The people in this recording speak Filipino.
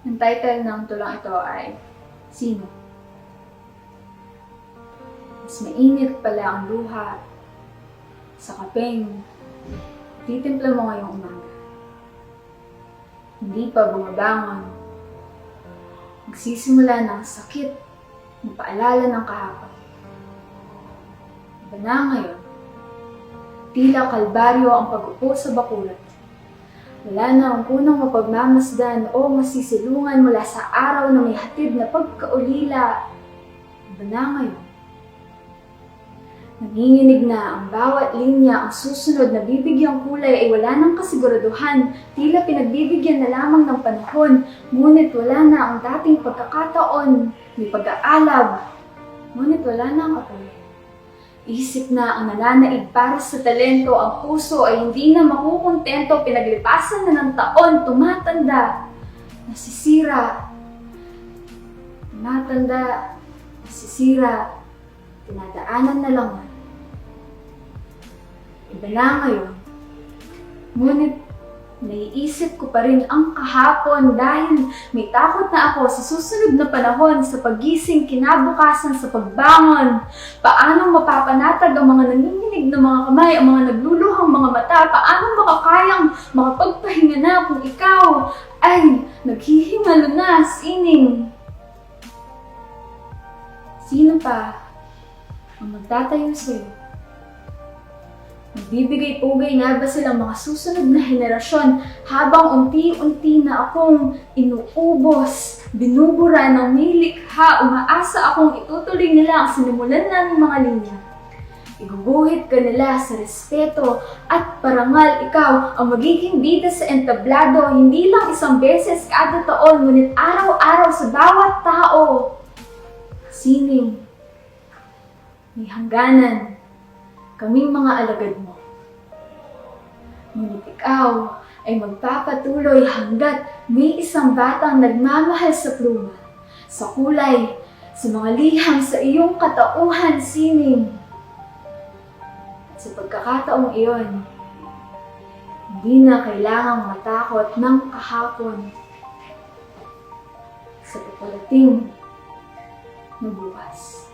Ang title ng tulang ito ay Sino? Mas mainit pala ang luha sa kapeng titimpla mo ngayong umaga. Hindi pa bumabangon. Magsisimula ng sakit na paalala ng kahapon. Iba na ngayon. Tila kalbaryo ang pag-upo sa bakulat. Wala na ang punang mapagmamasdan o masisilungan mula sa araw na may hatid na pagkaulila. Iba na ngayon. Nanginginig na ang bawat linya, ang susunod na bibigyang kulay ay wala ng kasiguraduhan, tila pinagbibigyan na lamang ng panahon, ngunit wala na ang dating pagkakataon, may pag-aalab, ngunit wala na ang apoy. Isip na ang nananaig para sa talento, ang puso ay hindi na makukontento, pinaglipasan na ng taon, tumatanda, nasisira, tinadaanan na lang. Iba na ngayon. Ngunit naiisip ko pa rin ang kahapon dahil may takot na ako sa susunod na panahon, sa paggising, kinabukasan, sa pagbangon. Paano mapapanatag ang mga nanginginig na mga kamay, ang mga nagluluhang mga mata? Paano makakayang makapagpahinga na kung ikaw ay naghihingalo na, sining? Sino pa ang magtatayo sa'yo? Magbibigay-pugay nga ba silang mga susunod na henerasyon habang unti-unti na akong inuubos, binubura ng may likha, umaasa akong itutuloy nila ang sinimulan naming mga linya. Iguguhit ka nila sa respeto at parangal, ikaw ang magiging bida sa entablado, hindi lang isang beses kada taon, ngunit araw-araw sa bawat tao. Sining, may hangganan, kaming mga alagad mo. Ngunit ikaw ay magpapatuloy hanggat may isang batang nagmamahal sa pluma, sa kulay, sa mga liham sa iyong katauhan, sining. At sa pagkakataong iyon, hindi na kailangang matakot ng kahapon sa paparating na bukas.